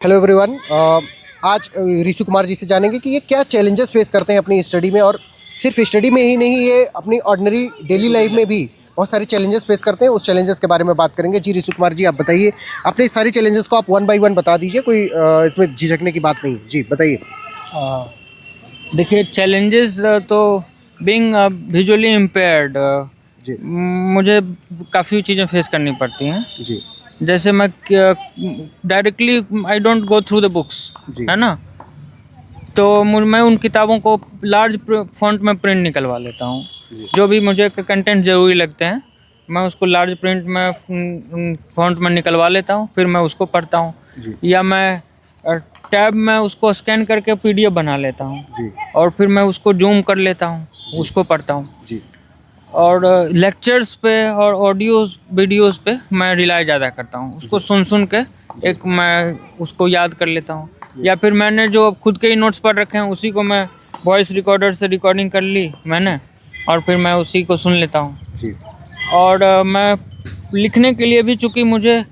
Hello everyone. आज ऋषि कुमार जी से जानेंगे कि ये क्या चैलेंजेस फेस करते हैं अपनी स्टडी में, और सिर्फ स्टडी में ही नहीं, ये अपनी ऑर्डिनरी डेली लाइफ में भी बहुत सारे चैलेंजेस फेस करते हैं। उस चैलेंजेस के बारे में बात करेंगे। जी ऋषि कुमार जी, आप बताइए अपने सारे चैलेंजेस को आप वन बाय वन बता दीजिए, कोई इसमें झिझकने की बात नहीं। जी बताइए। देखिए, चैलेंजेस तो बीइंग विजुअली इम्पेयर्ड जी मुझे काफ़ी चीज़ें फेस करनी पड़ती हैं। जी जैसे मैं directly I don't go through the books, जी है ना। तो मैं उन किताबों को लार्ज फॉन्ट में प्रिंट निकलवा लेता हूँ। जी जो भी मुझे कंटेंट ज़रूरी लगते हैं, मैं उसको लार्ज प्रिंट में फॉन्ट में निकलवा लेता हूँ, फिर मैं उसको पढ़ता हूँ। जी या मैं टैब में उसको स्कैन करके पीडीएफ बना लेता हूँ, जी और फिर मैं उसको जूम कर लेता हूँ, उसको पढ़ता हूँ। जी और लेक्चर्स पे और ऑडियोज वीडियोस पे मैं रिलाई ज़्यादा करता हूँ, उसको सुन के एक मैं उसको याद कर लेता हूँ। या फिर मैंने जो खुद के ही नोट्स पढ़ रखे हैं, उसी को मैं वॉइस रिकॉर्डर से रिकॉर्डिंग कर ली मैंने, और फिर मैं उसी को सुन लेता हूँ। जी और मैं लिखने के लिए भी, चूँकि मुझे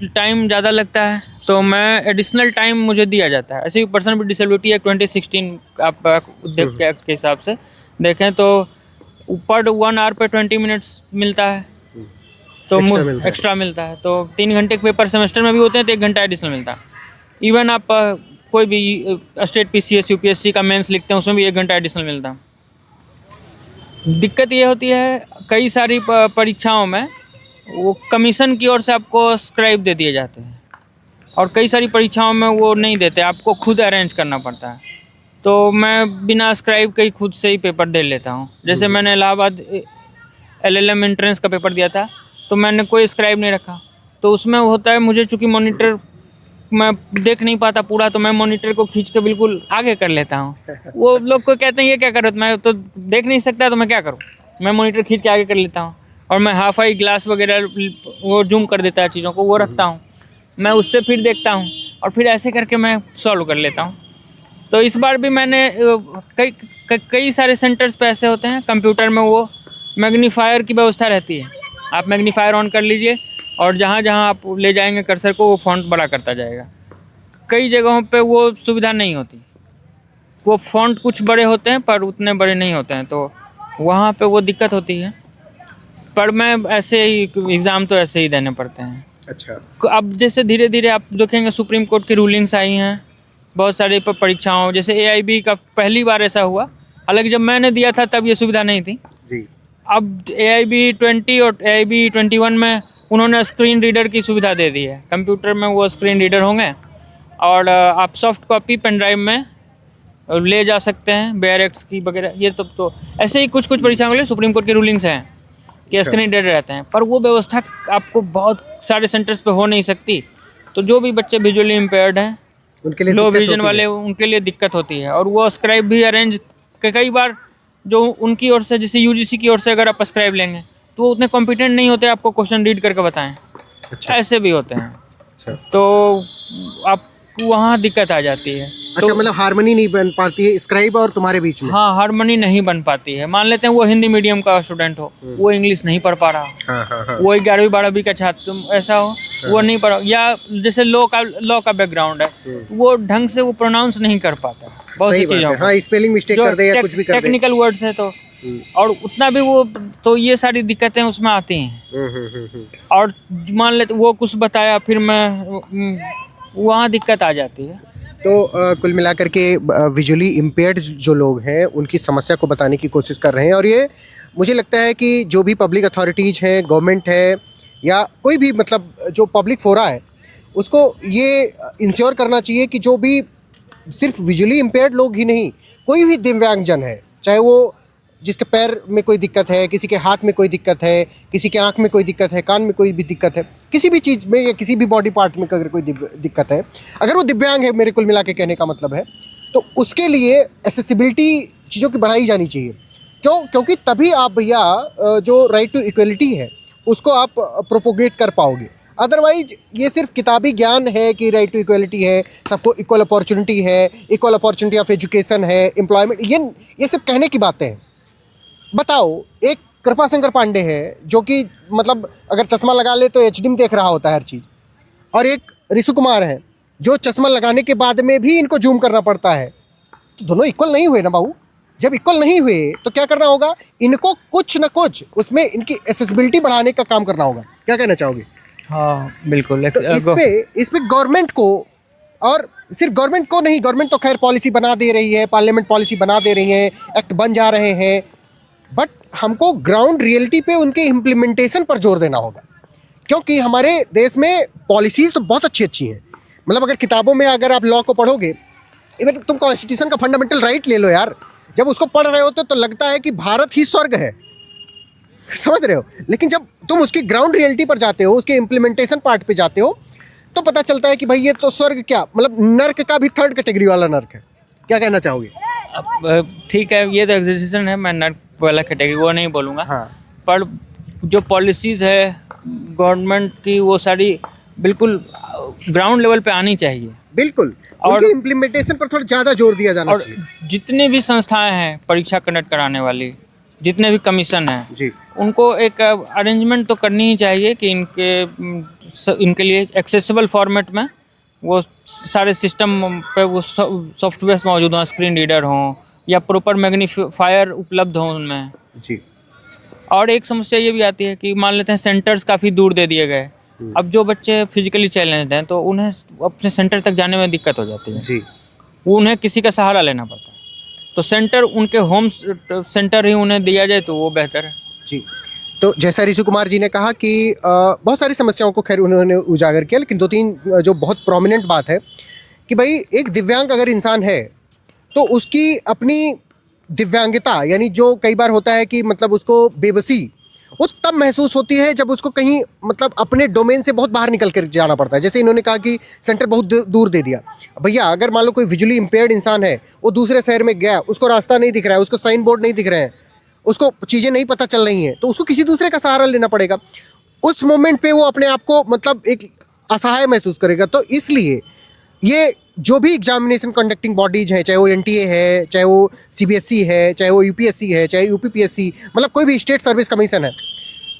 टाइम ज़्यादा लगता है, तो मैं एडिशनल टाइम मुझे दिया जाता है। ऐसे ही पर्सन विद डिसेबिलिटी एक्ट 2016 आप उद्योग के एक्ट के हिसाब से देखें तो पर 1 आवर पे 20 मिनट्स मिलता है, तो एक्स्ट्रा मिलता है। तो 3 घंटे के पेपर सेमेस्टर में भी होते हैं, तो 1 घंटा एडिशनल मिलता है। इवन आप कोई भी स्टेट पीसीएस यूपीएससी का मेंस लिखते हैं, उसमें भी 1 घंटा एडिशनल मिलता है। दिक्कत ये होती है कई सारी परीक्षाओं में वो कमीशन की ओर से आपको स्क्राइब दे दिए जाते हैं, और कई सारी परीक्षाओं में वो नहीं देते, आपको खुद अरेंज करना पड़ता है। तो मैं बिना स्क्राइब के ही खुद से ही पेपर दे लेता हूँ। जैसे मैंने इलाहाबाद एलएलएम एंट्रेंस का पेपर दिया था, तो मैंने कोई स्क्राइब नहीं रखा। तो उसमें होता है, मुझे चूँकि मॉनिटर मैं देख नहीं पाता पूरा, तो मैं मॉनिटर को खींच के बिल्कुल आगे कर लेता हूँ। वो लोग को कहते हैं ये क्या करो, मैं तो देख नहीं सकता, तो मैं क्या करूँ। मैं मॉनिटर खींच के आगे कर लेता हूँ, और मैं हाफ आई ग्लास वगैरह वो जूम कर देता है चीज़ों को, वो रखता हूँ। मैं उससे फिर देखता हूँ, और फिर ऐसे करके मैं सॉल्व कर लेता हूँ। तो इस बार भी मैंने कई सारे सेंटर्स पे ऐसे होते हैं, कंप्यूटर में वो मैग्नीफायर की व्यवस्था रहती है। आप मैग्नीफायर ऑन कर लीजिए, और जहाँ जहाँ आप ले जाएंगे कर्सर को, वो फॉन्ट बड़ा करता जाएगा। कई जगहों पे वो सुविधा नहीं होती, वो फॉन्ट कुछ बड़े होते हैं पर उतने बड़े नहीं होते हैं, तो वहाँ पे वो दिक्कत होती है। पर मैं ऐसे ही एग्ज़ाम तो ऐसे ही देने पड़ते हैं। अच्छा। अब जैसे धीरे धीरे आप देखेंगे, सुप्रीम कोर्ट की रूलिंग्स आई हैं बहुत सारी परीक्षाओं, जैसे एआईबी का पहली बार ऐसा हुआ। हालांकि जब मैंने दिया था तब ये सुविधा नहीं थी। जी अब एआईबी 20 और एआईबी 21 में उन्होंने स्क्रीन रीडर की सुविधा दे दी है। कंप्यूटर में वो स्क्रीन रीडर होंगे, और आप सॉफ्ट कॉपी पेन ड्राइव में ले जा सकते हैं, बेयर एक्ट्स की वगैरह। ये तो ऐसे ही कुछ परीक्षाओं के लिए सुप्रीम कोर्ट की रूलिंग्स हैं कि स्क्रीन रीडर रहते हैं, पर वो व्यवस्था आपको बहुत सारे सेंटर्स पे हो नहीं सकती। तो जो भी बच्चे विजुअली इम्पेयर्ड हैं, उनके लिए लो दिक्कत विजन होती वाले, है। उनके लिए दिक्कत होती है। और वो स्क्राइब भी अरेंज कई बार जो उनकी ओर से, जैसे यूजीसी की ओर से अगर आप स्क्राइब लेंगे, तो वो उतने कॉम्पिटेंट नहीं होते आपको क्वेश्चन रीड करके बताएं। अच्छा ऐसे भी होते हैं, अच्छा तो आपको वहाँ दिक्कत आ जाती है। अच्छा, तो मतलब हार्मनी नहीं बन पाती है स्क्राइब और तुम्हारे बीच में। हाँ, हार्मनी नहीं बन पाती है। मान लेते हैं वो हिंदी मीडियम का स्टूडेंट हो, वो इंग्लिश नहीं पढ़ पा रहा, हाँ हाँ हाँ। वो 11वीं 12वीं का छात्र ऐसा हो, वो नहीं पढ़ा, या जैसे लॉ का बैकग्राउंड है, वो ढंग से वो प्रोनाउंस नहीं कर पाता बहुत सी सही बात चीज़ों है। को। हाँ, स्पेलिंग मिस्टेक जो कर दे या कुछ भी कर दे। टेक्निकल वर्ड्स है, तो और उतना भी वो, तो ये सारी दिक्कतें उसमें आती हैं। और मान लेते वो कुछ बताया, फिर मैं वहाँ दिक्कत आ जाती है। तो कुल मिलाकर के विजुअली इम्पेयर्ड जो लोग हैं, उनकी समस्या को बताने की कोशिश कर रहे हैं। और ये मुझे लगता है कि जो भी पब्लिक अथॉरिटीज़ हैं, गवर्नमेंट है, या कोई भी मतलब जो पब्लिक फोरा है, उसको ये इंश्योर करना चाहिए कि जो भी सिर्फ विजुअली इम्पेयर्ड लोग ही नहीं, कोई भी दिव्यांगजन है, चाहे वो जिसके पैर में कोई दिक्कत है, किसी के हाथ में कोई दिक्कत है, किसी के आँख में कोई दिक्कत है, कान में कोई भी दिक्कत है, किसी भी चीज़ में या किसी भी बॉडी पार्ट में अगर कोई दिक्कत है, अगर वो दिव्यांग है, मेरे कुल मिला के कहने का मतलब है, तो उसके लिए एक्सेसिबिलिटी चीज़ों की बढ़ाई जानी चाहिए। क्यों? क्योंकि तभी आप भैया जो राइट टू इक्वलिटी है उसको आप प्रोपोगेट कर पाओगे। अदरवाइज ये सिर्फ किताबी ज्ञान है कि राइट टू इक्वलिटी है, सबको इक्वल अपॉर्चुनिटी है, इक्वल अपॉर्चुनिटी ऑफ एजुकेशन है, एम्प्लॉयमेंट, ये सिर्फ कहने की बातें हैं। बताओ, एक कृपा शंकर पांडे है जो कि मतलब अगर चश्मा लगा ले तो एचडी में देख रहा होता है हर चीज़, और एक ऋषि कुमार है जो चश्मा लगाने के बाद में भी इनको जूम करना पड़ता है। तो दोनों इक्वल नहीं हुए ना बाबू। जब इक्वल नहीं हुए तो क्या करना होगा, इनको कुछ ना कुछ उसमें इनकी एक्सेसिबिलिटी बढ़ाने का काम करना होगा। क्या कहना चाहोगे? हाँ बिल्कुल। तो इस पे गवर्नमेंट को, और सिर्फ गवर्नमेंट को नहीं, गवर्नमेंट तो खैर पॉलिसी बना दे रही है, पार्लियामेंट पॉलिसी बना दे रही है, एक्ट बन जा रहे हैं, बट हमको ग्राउंड रियलिटी पे उनके इम्प्लीमेंटेशन पर जोर देना होगा। क्योंकि हमारे देश में पॉलिसीज़ तो बहुत अच्छी अच्छी हैं। मतलब अगर किताबों में अगर आप लॉ को पढ़ोगे, इवन तुम कॉन्स्टिट्यूशन का फंडामेंटल राइट ले लो यार, जब उसको पढ़ रहे होते तो लगता है कि भारत ही स्वर्ग है, समझ रहे हो। लेकिन जब तुम उसकी ग्राउंड रियलिटी पर जाते हो, उसके इम्प्लीमेंटेशन पार्ट पे जाते हो, तो पता चलता है कि भाई ये तो स्वर्ग क्या, मतलब नर्क का भी थर्ड कैटेगरी वाला नर्क है। क्या कहना चाहोगे? अब ठीक है, ये तो एग्जीक्यूशन है, मैं नर्क वाला कैटेगरी वो नहीं बोलूँगा। हाँ। पर जो पॉलिसीज़ है गवर्नमेंट की, वो सारी बिल्कुल ग्राउंड लेवल पे आनी चाहिए। बिल्कुल, और उनके इम्प्लीमेंटेशन पर थोड़ा ज़्यादा जोर दिया जाना और चाहिए। जितनी भी संस्थाएं हैं परीक्षा कंडक्ट कराने वाली, जितने भी कमीशन हैं, जी उनको एक अरेंजमेंट तो करनी ही चाहिए कि इनके लिए एक्सेसिबल फॉर्मेट में वो सारे सिस्टम पे वो सॉफ्टवेयर मौजूद हों, स्क्रीन रीडर हों या प्रॉपर मैग्नीफायर उपलब्ध हों उनमें। जी। और एक समस्या ये भी आती है कि मान लेते हैं सेंटर्स काफ़ी दूर दे दिए गए, अब जो बच्चे फिजिकली चैलेंज्ड हैं तो उन्हें अपने सेंटर तक जाने में दिक्कत हो जाती है। जी। उन्हें किसी का सहारा लेना पड़ता है, तो सेंटर उनके होम सेंटर ही उन्हें दिया जाए तो वो बेहतर है। जी। तो जैसा ऋषि कुमार जी ने कहा कि बहुत सारी समस्याओं को खैर उन्होंने उजागर किया, लेकिन दो तीन जो बहुत प्रोमिनेंट बात है कि भाई एक दिव्यांग अगर इंसान है तो उसकी अपनी दिव्यांगता, यानी जो कई बार होता है कि मतलब उसको बेबसी, वो तब महसूस होती है जब उसको कहीं मतलब अपने डोमेन से बहुत बाहर निकल कर जाना पड़ता है। जैसे इन्होंने कहा कि सेंटर बहुत दूर दे दिया। भैया अगर मान लो कोई विजुअली इम्पेयर्ड इंसान है, वो दूसरे शहर में गया, उसको रास्ता नहीं दिख रहा है, उसको साइन बोर्ड नहीं दिख रहे हैं, उसको चीज़ें नहीं पता चल रही हैं, तो उसको किसी दूसरे का सहारा लेना पड़ेगा। उस मोमेंट पे वो अपने आप को मतलब एक असहाय महसूस करेगा। तो इसलिए ये जो भी एग्जामिनेशन कंडक्टिंग बॉडीज हैं, चाहे वो एनटीए है, चाहे वो सीबीएसई है, चाहे वो यूपीएससी है, चाहे यूपीपीएससी, मतलब कोई भी स्टेट सर्विस कमीशन है,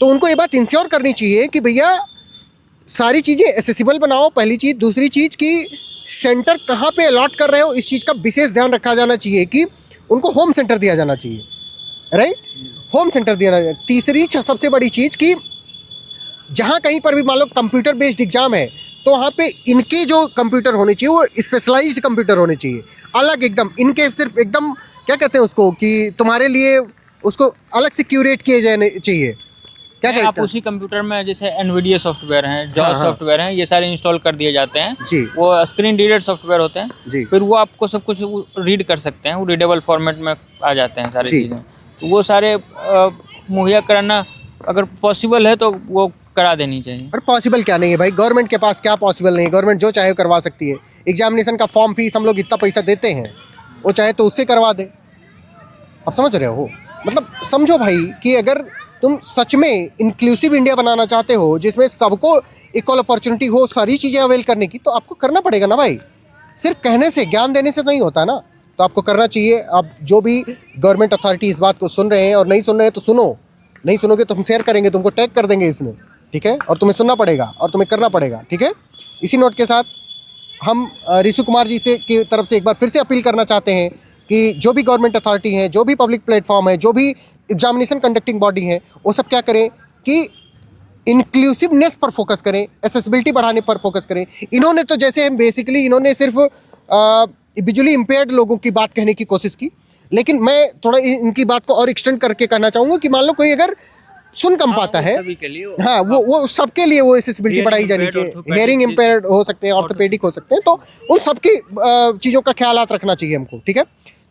तो उनको ये बात इंश्योर करनी चाहिए कि भैया सारी चीज़ें एसेसिबल बनाओ, पहली चीज़। दूसरी चीज़ कि सेंटर कहाँ पे अलॉट कर रहे हो, इस चीज़ का विशेष ध्यान रखा जाना चाहिए कि उनको होम सेंटर दिया जाना चाहिए, राइट, होम सेंटर दिया जाना। तीसरी सबसे बड़ी चीज़ कि जहाँ कहीं पर भी मान लो कंप्यूटर बेस्ड एग्जाम है, तो वहाँ पे इनके जो कंप्यूटर होने चाहिए वो स्पेशलाइज्ड कंप्यूटर होने चाहिए, अलग एकदम। इनके सिर्फ एकदम क्या कहते हैं उसको, कि तुम्हारे लिए उसको अलग से क्यूरेट किए जाने चाहिए। क्या कहते हैं आप उसी कंप्यूटर में जैसे एनवीडिया सॉफ्टवेयर हैं, जॉस हाँ। सॉफ्टवेयर हैं, ये सारे इंस्टॉल कर दिए जाते हैं जी। वो स्क्रीन रीडर सॉफ्टवेयर होते हैं जी। फिर वो आपको सब कुछ रीड कर सकते हैं, वो रीडेबल फॉर्मेट में आ जाते हैं सारी जी। चीज़ें। तो वो सारे मुहैया कराना अगर पॉसिबल है तो वो करा देनी चाहिए। और पॉसिबल क्या नहीं है भाई, गवर्नमेंट के पास क्या पॉसिबल नहीं है, गवर्नमेंट जो चाहे करवा सकती है। एग्जामिनेशन का फॉर्म फीस हम लोग इतना पैसा देते हैं, वो चाहे तो उससे करवा दे। आप समझ रहे हो, मतलब समझो भाई कि अगर तुम सच में इंक्लूसिव इंडिया बनाना चाहते हो जिसमें सबको इक्वल अपॉर्चुनिटी हो सारी चीज़ें अवेल करने की, तो आपको करना पड़ेगा ना भाई। सिर्फ कहने से, ज्ञान देने से नहीं होता ना, तो आपको करना चाहिए। आप जो भी गवर्नमेंट अथॉरिटी इस बात को सुन रहे हैं और नहीं सुन रहे हैं तो सुनो, नहीं सुनोगे तो हम शेयर करेंगे, तुमको टैग कर देंगे इसमें, ठीक है, और तुम्हें सुनना पड़ेगा और तुम्हें करना पड़ेगा, ठीक है। इसी नोट के साथ हम ऋषि कुमार जी से की तरफ से एक बार फिर से अपील करना चाहते हैं कि जो भी गवर्नमेंट अथॉरिटी है, जो भी पब्लिक प्लेटफॉर्म है, जो भी एग्जामिनेशन कंडक्टिंग बॉडी है, वो सब क्या करें कि इंक्लूसिवनेस पर फोकस करें, एक्सेसिबिलिटी बढ़ाने पर फोकस करें। इन्होंने तो जैसे बेसिकली इन्होंने सिर्फ विजुअली इम्पेयर्ड लोगों की बात कहने की कोशिश की, लेकिन मैं थोड़ा इनकी बात को और एक्सटेंड करके कहना चाहूँगा कि मान लो कोई अगर सुन कम पाता है, हाँ, वो सबके लिए वो एक्सेसिबिलिटी बढ़ाई जानी चाहिए। हियरिंग इम्पेयर्ड हो सकते हैं, ऑर्थोपेडिक हो सकते हैं, तो उन सबकी चीज़ों का ख्याल रखना चाहिए हमको, ठीक है।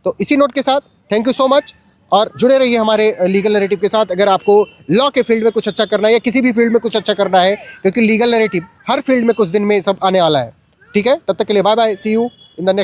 तो इसी नोट के साथ थैंक यू सो मच, और जुड़े रहिए हमारे लीगल नैरेटिव के साथ। अगर आपको लॉ के फील्ड में कुछ अच्छा करना है या किसी भी फील्ड में कुछ अच्छा करना है, क्योंकि लीगल नैरेटिव हर फील्ड में कुछ दिन में सब आने वाला है, ठीक है। तब तक के लिए bye bye, see you in the next.